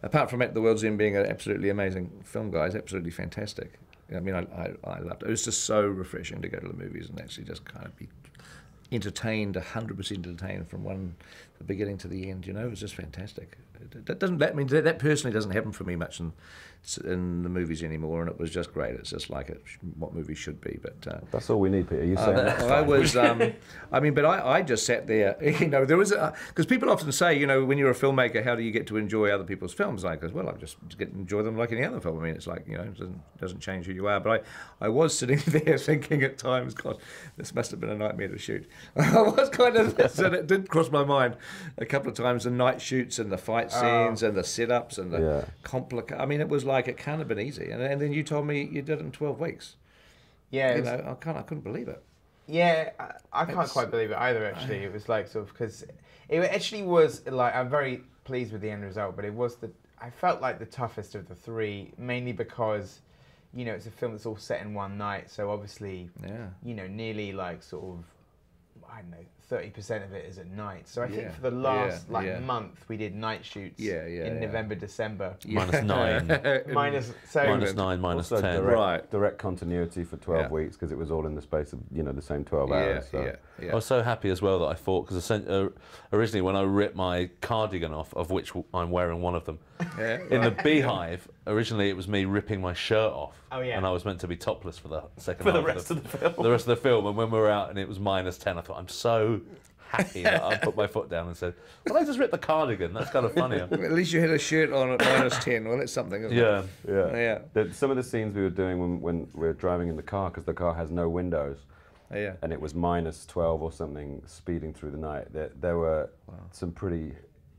apart from At the World's End being an absolutely amazing film, guys, absolutely fantastic. I mean, I loved it. It was just so refreshing to go to the movies and actually just kind of be entertained, 100% entertained from the beginning to the end. You know, it was just fantastic. That personally doesn't happen for me much in the movies anymore, and it was just great. It's just like what movies should be. But that's all we need, Peter. You say I was. I mean, but I just sat there. You know, there was because people often say, you know, when you're a filmmaker, how do you get to enjoy other people's films? Like, well, I just get to enjoy them like any other film. I mean, it's like, you know, it doesn't change who you are. But I was sitting there thinking at times, God, this must have been a nightmare to shoot. I was kind of, and it did cross my mind a couple of times, the night shoots and the fight scenes and the setups and the I mean, it was like, it can't have been easy. And then you told me you did it in 12 weeks. Yeah. You know, I couldn't believe it. Yeah, I can't quite believe it either, actually. It was like sort of, because it actually was like, I'm very pleased with the end result, but it was I felt like the toughest of the three, mainly because, you know, it's a film that's all set in one night. So obviously, you know, nearly like sort of, I don't know, 30% of it is at night. So I think for the last month we did night shoots in November, December. -9. -9, -10. Direct continuity for 12 weeks because it was all in the space of, you know, the same 12 hours. So. I was so happy as well that I thought, because originally when I ripped my cardigan off, of which I'm wearing one of them, in the Beehive, originally it was me ripping my shirt off. Oh, yeah. And I was meant to be topless for the second for half the rest of the film. The rest of the film. And when we were out and it was -10, I thought, I'm so happy that I put my foot down and said, well, I just ripped the cardigan. That's kind of funnier. At least you had a shirt on at -10. Well, that's something, isn't it? Yeah. Some of the scenes we were doing when we were driving in the car, because the car has no windows, and it was -12 or something, speeding through the night. There were some pretty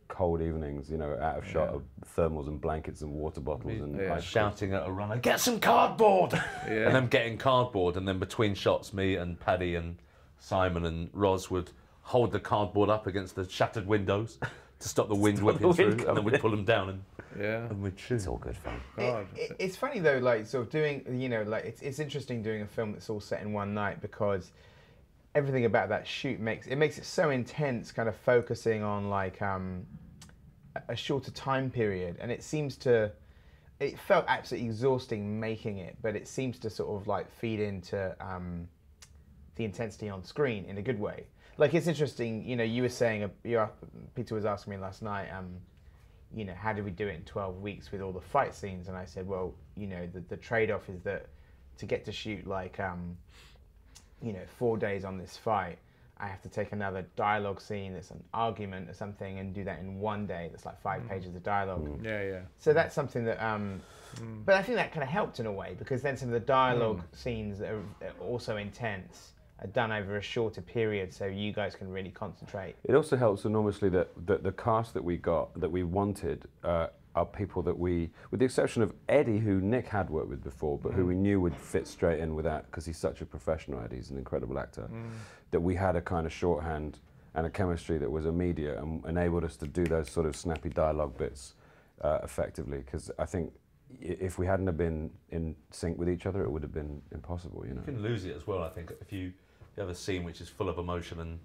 cold evenings, you know, out of shot of thermals and blankets and water bottles and shouting at a runner, get some cardboard! And them getting cardboard, and then between shots, me and Paddy and Simon and Roz would hold the cardboard up against the shattered windows to stop the wind whipping through, and then we'd pull them down and we'd shoot. It's all good fun. It's funny though, like sort of doing, you know, like it's interesting doing a film that's all set in one night, because everything about that shoot makes it so intense, kind of focusing on like a shorter time period, and it felt absolutely exhausting making it, but it seems to sort of like feed into the intensity on screen in a good way. Like, it's interesting, you know, you were saying, Peter was asking me last night, you know, how did we do it in 12 weeks with all the fight scenes? And I said, well, you know, the trade-off is that to get to shoot like, you know, 4 days on this fight, I have to take another dialogue scene that's an argument or something and do that in 1 day. That's like 5 pages of dialogue. So that's something that, but I think that kind of helped in a way, because then some of the dialogue scenes that are also intense are done over a shorter period, so you guys can really concentrate. It also helps enormously that the cast that we got, that we wanted, are people that we, with the exception of Eddie, who Nick had worked with before, but who we knew would fit straight in with that, because he's such a professional, Eddie, he's an incredible actor, that we had a kind of shorthand and a chemistry that was immediate and enabled us to do those sort of snappy dialogue bits effectively, because I think if we hadn't have been in sync with each other, it would have been impossible, you know. You can lose it as well, I think, if you have a scene which is full of emotion and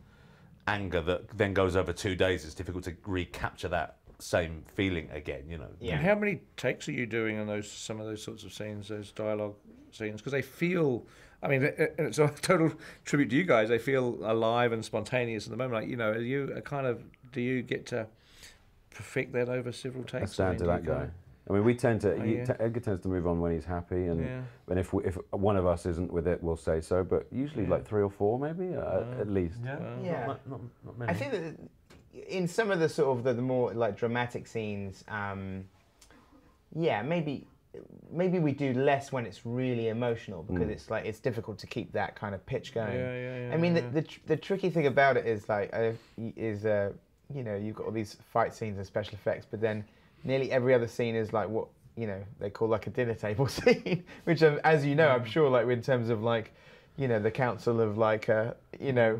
anger that then goes over 2 days, it's difficult to recapture that same feeling again, you know. And how many takes are you doing in some of those sorts of scenes, those dialogue scenes? Because they feel, I mean, it's a total tribute to you guys. They feel alive and spontaneous in the moment. Like, you know, are you do you get to perfect that over several takes? That's down to that guy. I mean, we tend to, Edgar tends to move on when he's happy, and if one of us isn't with it, we'll say so, but usually like 3 or 4 maybe, at least. Not many. I think that in some of the sort of the more like dramatic scenes, maybe we do less when it's really emotional, because it's like, it's difficult to keep that kind of pitch going. I mean, the tricky thing about it is like, you know, you've got all these fight scenes and special effects, but then nearly every other scene is like what, you know, they call like a dinner table scene, which, as you know, I'm sure, like in terms of like, you know, the council of like, you know,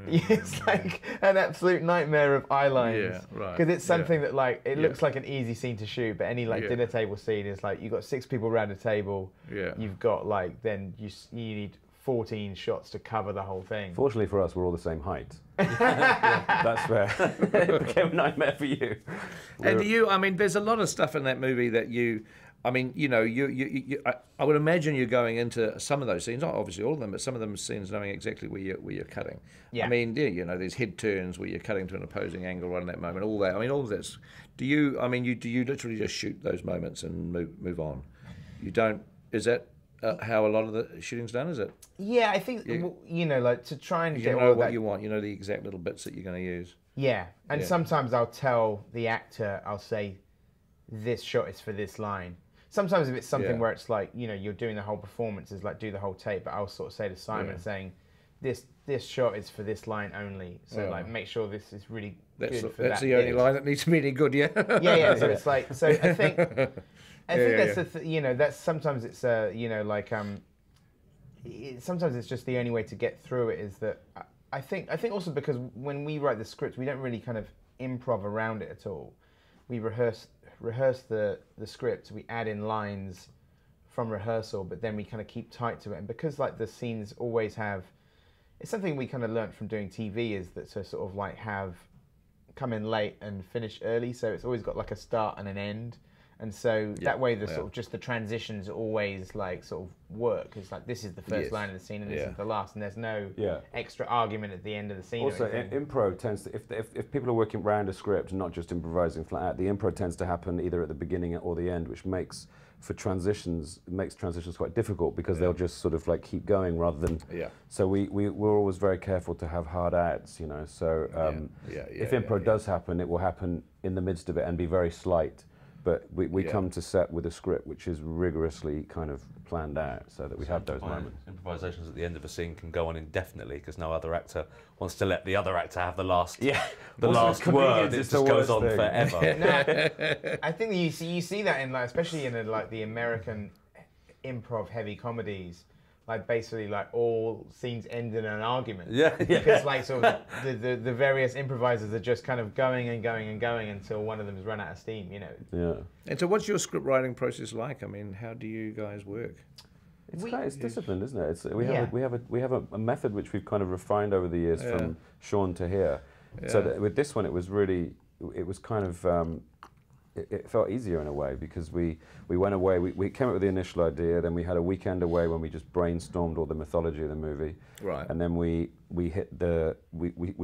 it's like an absolute nightmare of eye lines. Because it's something that like, it looks like an easy scene to shoot, but any like dinner table scene is like, you've got 6 people around a table, you've got like, then you need 14 shots to cover the whole thing. Fortunately for us, we're all the same height. That's where it became a nightmare for you. And I mean, there's a lot of stuff in that movie that I mean, you know, I would imagine you're going into some of those scenes, not obviously all of them, but some of them scenes knowing exactly where you're cutting. Yeah. I mean, you know, there's head turns where you're cutting to an opposing angle right in that moment, all that. I mean, all of this. Do you literally just shoot those moments and move on? You don't, is that how a lot of the shooting's done, is it? Yeah, I think, you know, like to try and You get know all what that. you want, you know the exact little bits that you're going to use. Yeah, and Yeah. sometimes I'll tell the actor, I'll say, this shot is for this line. Sometimes if it's something where it's like, you know, you're doing the whole performance, is like do the whole tape, but I'll sort of say to Simon saying, this shot is for this line only. So like make sure this is really good for that. That's the only line that needs to be any good, yeah? Yeah. So it's like, so I think that's you know, that's sometimes it's you know, like sometimes it's just the only way to get through it is that I think also because when we write the script, we don't really kind of improv around it at all. We rehearse the script, we add in lines from rehearsal, but then we kind of keep tight to it. And because like the scenes always have, it's something we kind of learned from doing TV, is that to sort of like come in late and finish early, so it's always got like a start and an end. And so that way the sort of just the transitions always like sort of work. It's like this is the first line of the scene and this is the last, and there's no extra argument at the end of the scene. Also, improv tends to, if people are working around a script and not just improvising flat out, the improv tends to happen either at the beginning or the end, which makes transitions quite difficult because they'll just sort of like keep going rather than. So we're always very careful to have hard outs, you know. So if improv does happen, it will happen in the midst of it and be very slight. But we come to set with a script which is rigorously kind of planned out so that we have those moments. Improvisations at the end of a scene can go on indefinitely because no other actor wants to let the other actor have the last last word. It just goes on forever. No, I think you see that in like, especially in like the American improv heavy comedies. Like basically, like all scenes end in an argument. Because like sort of the various improvisers are just kind of going and going and going until one of them's run out of steam. You know. Yeah. And so, what's your script writing process like? I mean, how do you guys work? It's disciplined, isn't it? We have a method which we've kind of refined over the years from Sean to here. So that with this one, it was kind of. It felt easier in a way because we went away, we came up with the initial idea, then we had a weekend away when we just brainstormed all the mythology of the movie. Right. And then we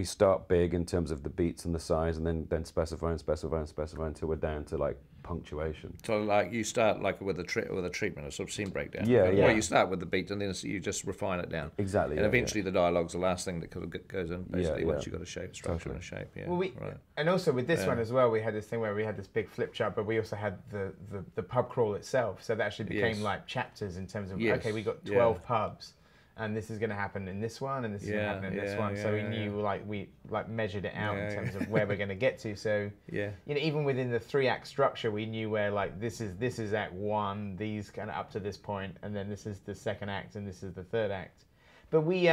start big in terms of the beats and the size, and then specify until we're down to like punctuation. So like you start like with a treatment, a sort of scene breakdown. Yeah. Well, you start with the beat and then you just refine it down. Exactly. And eventually the dialogue's the last thing that goes in, basically, once you've got a shape, structure Totally. and a shape. Yeah. Well, and also with this one as well, we had this thing where we had this big flip chart, but we also had the pub crawl itself. So that actually became like chapters in terms of, okay, we got 12 pubs. And this is going to happen in this one, and this is going to happen in this one. So we knew, like, we like measured it out in terms of where we're going to get to. So you know, even within the 3-act structure, we knew where like this is Act 1, these kind of up to this point, and then this is the 2nd act, and this is the 3rd act. But we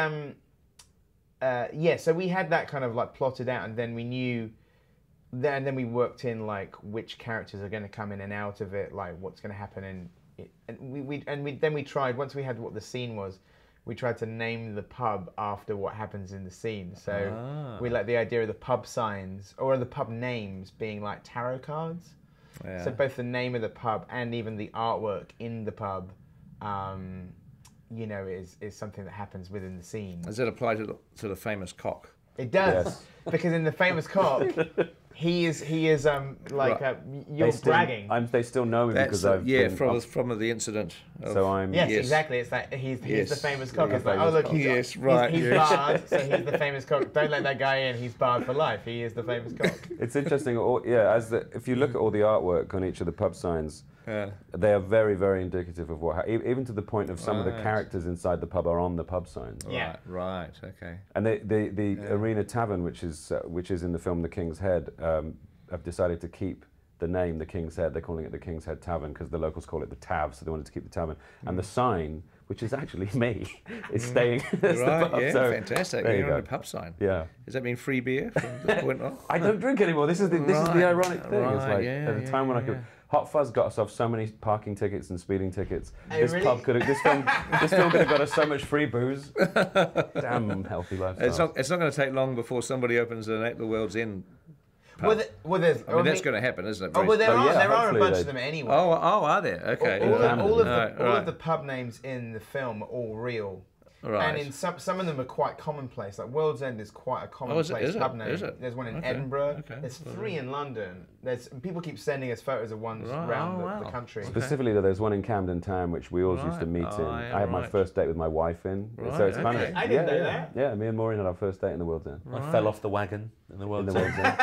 so we had that kind of like plotted out, and then we knew. Then we worked in like which characters are going to come in and out of it, like what's going to happen in it. And then we tried, once we had what the scene was. We tried to name the pub after what happens in the scene. So we like the idea of the pub signs or the pub names being like tarot cards. Yeah. So both the name of the pub and even the artwork in the pub, you know, is something that happens within the scene. Does it apply to the famous cock? It does, because in the famous cock, he is like you're bragging. They still know me because I've been from the incident. So I'm exactly. It's like he's the famous cock. It's like, oh look, he's barred, so he's the famous cock. Don't let that guy in. He's barred for life. He is the famous cock. It's interesting. If you look at all the artwork on each of the pub signs. They are very, very indicative of even to the point of some of the characters inside the pub are on the pub signs. Right, okay. And the Arena Tavern, which is in the film The King's Head, have decided to keep the name, the King's Head, they're calling it the King's Head Tavern because the locals call it the Tav, so they wanted to keep the tavern. And the sign, which is actually me, is staying as the Right, pub. yeah, So fantastic. there you You're on go. a pub sign. Yeah. Does that mean free beer from this point on? I don't drink anymore. This is the Right, ironic thing. It's right, like yeah, at a yeah, time when I yeah, could. yeah. Hot Fuzz got us off so many parking tickets and speeding tickets. Oh, This really? pub could have. This film could have got us so much free booze. Damn healthy lifestyle. It's not going to take long before somebody opens the World's End pub. Well, there's. I mean, that's going to happen, isn't it? Oh, well, there Oh, are yeah, there are a hopefully bunch they- of them anyway. Oh, are there? Okay. All Right, of the pub names in the film are all real. Right. And in some of them are quite commonplace. Like World's End is quite a commonplace is it? pub name. Is it? There's one in Okay. Edinburgh. Okay. There's 3 in London. People keep sending us photos of ones Right. around Oh, the wow. country. Specifically, though, there's one in Camden Town which we always used to Right. meet in. Oh, yeah, I had my right. first date with my wife in. Right, So it's kind okay. of. I didn't know yeah. that. Yeah, me and Maureen had our first date in the World's End. I fell off the wagon in the In world. the World's End.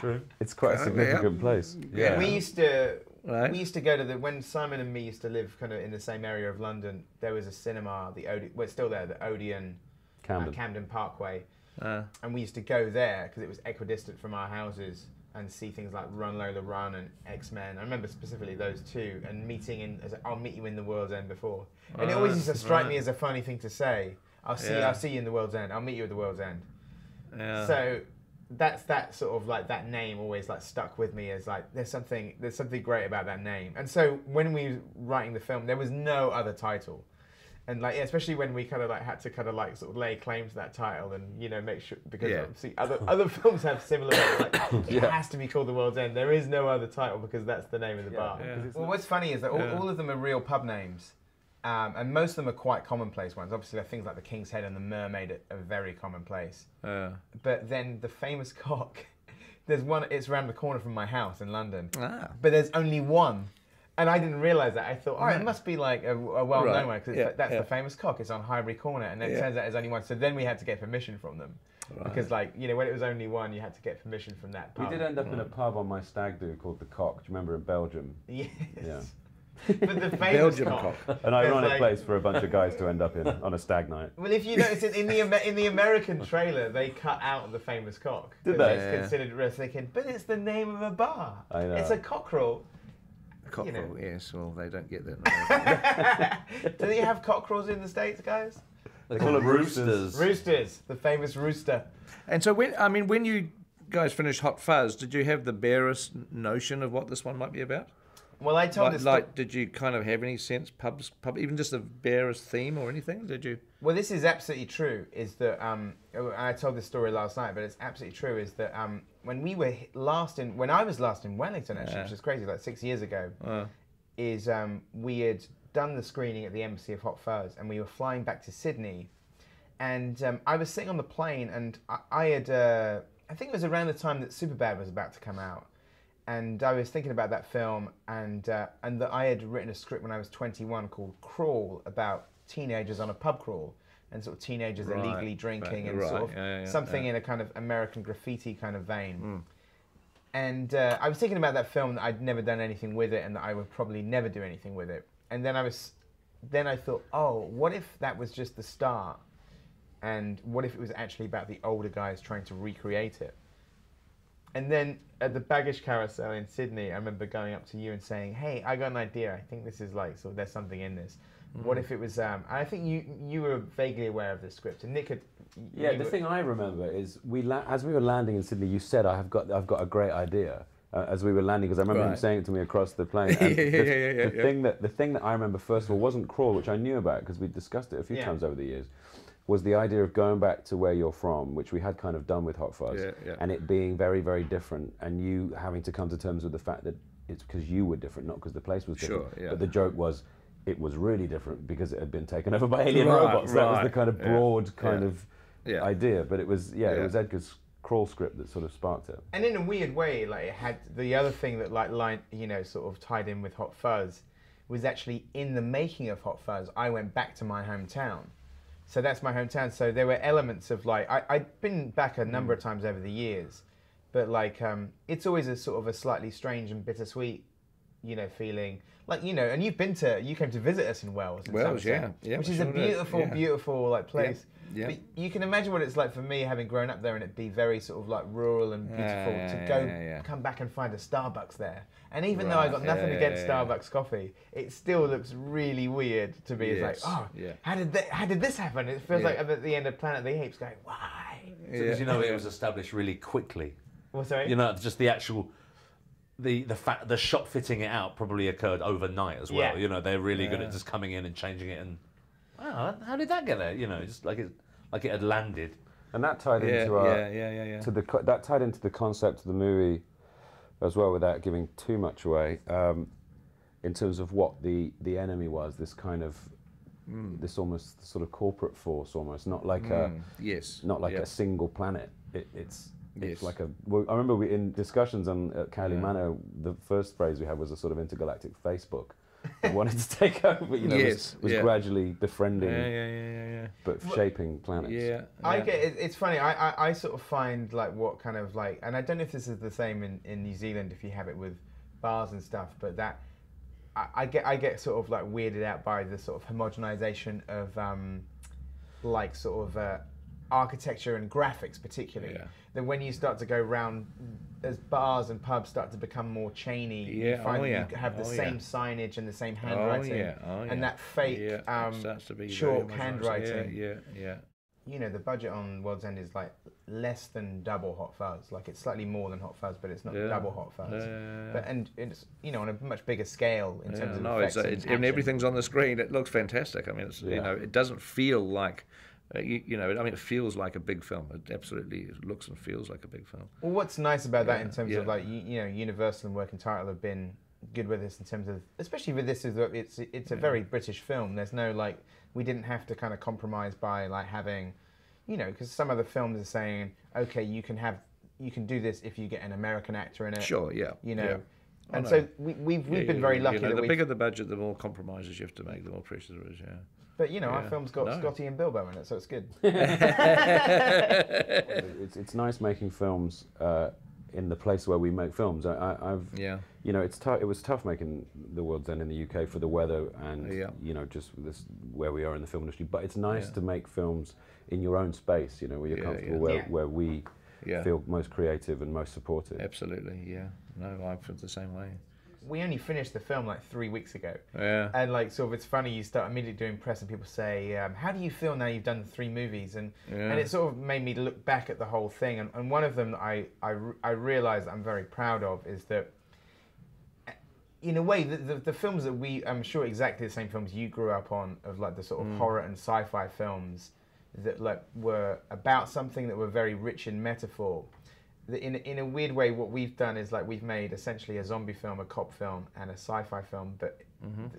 True. It's quite a significant place. Yeah. We used to Right. we used to go to when Simon and me used to live kind of in the same area of London. There was a cinema, it's still there, the Odeon, Camden Parkway, and we used to go there because it was equidistant from our houses and see things like Run Lola Run and X-Men. I remember specifically those two, and I'll meet you in the World's End before, and it always used to strike me as a funny thing to say. I'll see you in the World's End. I'll meet you at the World's End. Yeah. So that sort of like that name always like stuck with me as like there's something great about that name. And so when we were writing the film, there was no other title, and like especially when we kind of like had to kind of like sort of lay claim to that title and make sure, because obviously other films have similar like it has to be called The World's End. There is no other title because that's the name of the bar. Yeah. Well, what's funny is that all of them are real pub names. And most of them are quite commonplace ones. Obviously, things like the King's Head and the Mermaid are very commonplace. But then the famous cock, there's one. It's around the corner from my house in London. But there's only one, and I didn't realise that. I thought, it must be like a well-known one because that's the famous cock. It's on Highbury Corner, and then it turns out there's only one. So then we had to get permission from them. Because when it was only one, you had to get permission from that pub. We did end up in a pub on my stag do called the Cock. Do you remember in Belgium? Yes. Yeah. But the famous Belgium cock. An ironic place for a bunch of guys to end up in on a stag night. Well, if you notice, in the American trailer, they cut out the famous cock. Did they? It's considered risking, but it's the name of a bar. I know. It's a cockerel. Cockerel, yes. Well, they don't get that. Do they have cockerels in the States, guys? They call them roosters. Roosters, the famous rooster. And so when you guys finished Hot Fuzz, did you have the barest notion of what this one might be about? Well, I told this. Did you kind of have any sense, pub, even just the barest theme or anything? Did you? Well, this is absolutely true. Is that I told this story last night, but it's absolutely true. Is that when I was last in Wellington, actually, which is crazy, like 6 years ago, we had done the screening at the Embassy of Hot Fuzz, and we were flying back to Sydney, and I was sitting on the plane, and I had I think it was around the time that Superbad was about to come out. And I was thinking about that film, and that I had written a script when I was 21 called Crawl, about teenagers on a pub crawl, and sort of teenagers illegally drinking, and sort of something in a kind of American Graffiti kind of vein. And I was thinking about that film, that I'd never done anything with it, and that I would probably never do anything with it. And then I thought, oh, what if that was just the start? And what if it was actually about the older guys trying to recreate it? And then at the baggage carousel in Sydney, I remember going up to you and saying, "Hey, I got an idea. I think this is like, so there's something in this. What if it was?" I think you were vaguely aware of the script, and Nick had. Yeah, the thing I remember is as we were landing in Sydney, you said, "I've got a great idea." As we were landing, because I remember him saying it to me across the plane. And the thing that I remember first of all wasn't Crawl, which I knew about because we discussed it a few times over the years. Was the idea of going back to where you're from, which we had kind of done with Hot Fuzz, and it being very, very different, and you having to come to terms with the fact that it's because you were different, not because the place was different. But the joke was, it was really different because it had been taken over by alien robots. That was the kind of broad kind of idea. But it was, it was Edgar's Crawl script that sort of sparked it. And in a weird way, like it had the other thing that sort of tied in with Hot Fuzz was actually in the making of Hot Fuzz, I went back to my hometown. So that's my hometown. So there were elements of like, I'd been back a number of times over the years, but like, it's always a sort of a slightly strange and bittersweet you know, feeling like, you know, and you came to visit us in Wales. In Wales, Somerset, yeah, which is a beautiful, beautiful like place. Yeah. But you can imagine what it's like for me, having grown up there, and it be very sort of like rural and beautiful, to come back and find a Starbucks there. And even though I got nothing against Starbucks coffee, it still looks really weird to me. It's like, oh, how did this happen? It feels like I'm at the end of Planet of the Apes, going, why? Because you know it was established really quickly. Well, sorry. You know, just the actual. The shot fitting it out probably occurred overnight as well. You know, they're really good at just coming in and changing it, and wow, how did that get there? You know, just like it had landed. And that tied into that tied into the concept of the movie as well, without giving too much away. In terms of what the enemy was, this kind of this almost sort of corporate force, almost not like a single planet. It's like I remember in discussions at Cowley Manor, the first phrase we had was a sort of intergalactic Facebook that wanted to take over, you know, was gradually befriending, but shaping planets. I get it. It's funny. I sort of find like what kind of like, and I don't know if this is the same in New Zealand if you have it with bars and stuff, but that I get sort of like weirded out by the sort of homogenization of like sort of architecture and graphics particularly. Then when you start to go round, as bars and pubs start to become more chainy, you find that you have the same signage and the same handwriting, and that fake chalk handwriting. You know, the budget on World's End is like less than double Hot Fuzz. Like it's slightly more than Hot Fuzz, but it's not double Hot Fuzz. But and it's, you know, on a much bigger scale in terms of effects and everything's on the screen. It looks fantastic. I mean, it's you know, it doesn't feel like. You know, I mean, it feels like a big film. It absolutely looks and feels like a big film. Well, what's nice about that in terms of like, you know, Universal and Working Title have been good with this in terms of, especially with this, is that it's a very British film. There's no like, we didn't have to kind of compromise by like having, you know, because some other films are saying, okay, you can do this if you get an American actor in it. Sure, you know. And so we've been very lucky. You know, the bigger the budget, the more compromises you have to make, the more precious it is. But you know, our film's got Scotty and Bilbo in it, so it's good. It's nice making films in the place where we make films. You know, it was tough making The World's End in the UK for the weather and you know, just this where we are in the film industry. But it's nice to make films in your own space. You know, where you're comfortable, where we feel most creative and most supportive. Absolutely, No, I feel the same way. We only finished the film like 3 weeks ago. And like, sort of, it's funny, you start immediately doing press and people say, how do you feel now you've done the 3 movies? And it sort of made me look back at the whole thing. And one of them that I realised I'm very proud of is that, in a way, the films that I'm sure exactly the same films you grew up on, of like the sort of horror and sci-fi films that like were about something that were very rich in metaphor. In a weird way, what we've done is like we've made essentially a zombie film, a cop film, and a sci-fi film. But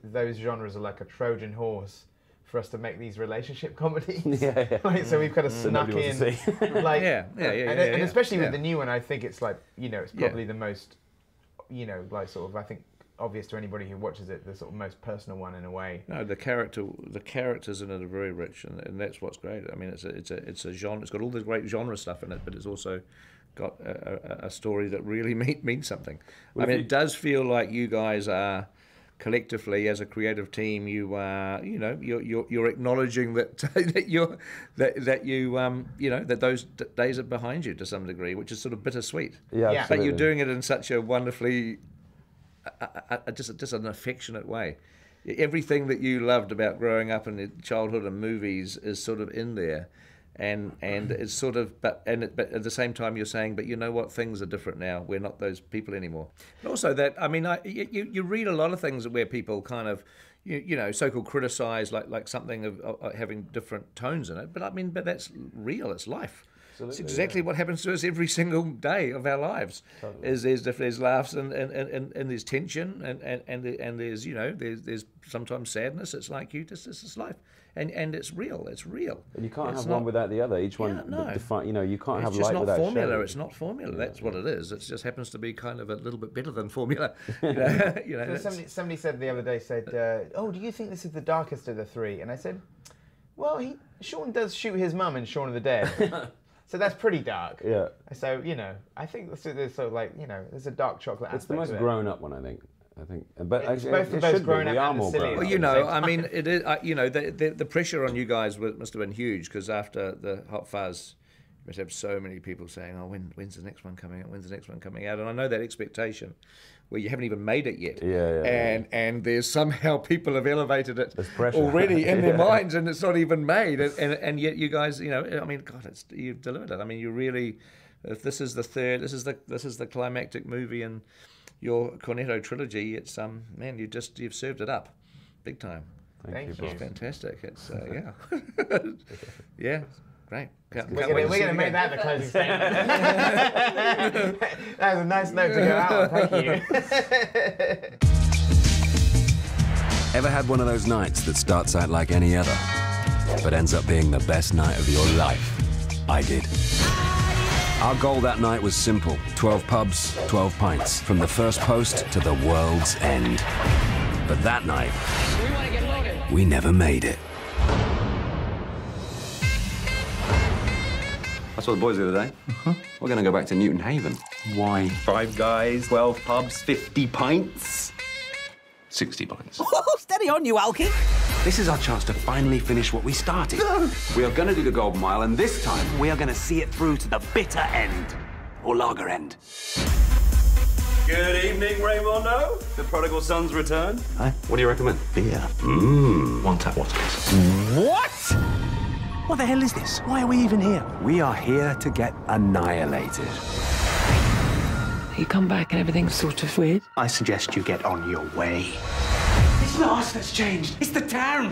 those genres are like a Trojan horse for us to make these relationship comedies. Right? So we've kind of snuck in, like, and especially with the new one, I think it's like, you know, it's probably the most, you know, like sort of, I think, obvious to anybody who watches it, the sort of most personal one in a way. No, the characters in it are very rich, and that's what's great. I mean, it's a genre. It's got all this great genre stuff in it, but it's also got a story that really means something. I mean, it does feel like you guys are collectively, as a creative team, you are, you know, you're acknowledging that that those days are behind you to some degree, which is sort of bittersweet. But you're doing it in such a wonderfully, just an affectionate way. Everything that you loved about growing up in childhood and movies is sort of in there. And it's sort of, but at the same time you're saying, but you know what, things are different now. We're not those people anymore. But also that, I mean, you read a lot of things where people kind of, you know, so-called criticize like something of having different tones in it. But I mean, but that's real. It's life. Absolutely, it's exactly what happens to us every single day of our lives. Totally. There's laughs and there's tension and there's, you know, there's sometimes sadness. It's like this is life. And it's real. It's real. And you can't have one without the other. Each one, you know, you can't have light without formula. shadow. It's not formula. That's what it is. It just happens to be kind of a little bit better than formula. You know, so somebody said the other day, oh, do you think this is the darkest of the 3? And I said, well, Shaun does shoot his mum in Shaun of the Dead. So that's pretty dark. Yeah. So, you know, I think there's sort of like, you know, there's a dark chocolate aspect. It's the most grown up one, I think. I think, but It's actually, both of it those should be. grown We up are and more silly. grown Well, up. you know, I mean, it is. You know, the pressure on you guys must have been huge because after the Hot Fuzz, you must have so many people saying, "Oh, when's the next one coming out? When's the next one coming out?" And I know that expectation, where you haven't even made it yet. And there's somehow people have elevated it already in their minds, and it's not even made. And yet you guys, you know, I mean, God, you've delivered it. I mean, you really. If this is the third, this is the climactic movie in your Cornetto trilogy. It's man, you've served it up, big time. Thank you. It's fantastic. It's yeah, yeah, great. We're gonna make that the closing statement. That was a nice note to go out on. Thank you. Ever had one of those nights that starts out like any other, but ends up being the best night of your life? I did. Our goal that night was simple. 12 pubs, 12 pints, from the first post to the world's end. But that night, we never made it. I saw the boys the other day. We're going to go back to Newton Haven. Why? 5 guys, 12 pubs, 50 pints. 60 pints. Steady on, you alky. This is our chance to finally finish what we started. We are going to do the Golden Mile, and this time we are going to see it through to the bitter end, or lager end. Good evening, Raymondo. The prodigal son's return. Huh? What do you recommend? Beer. One tap, what's What? What the hell is this? Why are we even here? We are here to get annihilated. You come back and everything's sort of weird. I suggest you get on your way. It's not us that's changed, it's the town!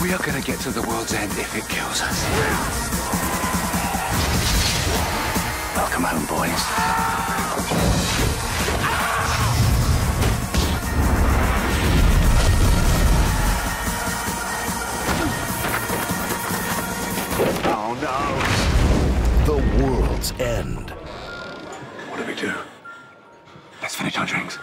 We are gonna get to the world's end if it kills us. Welcome home, boys. Oh no! The world's end. What do we do? Let's finish our drinks.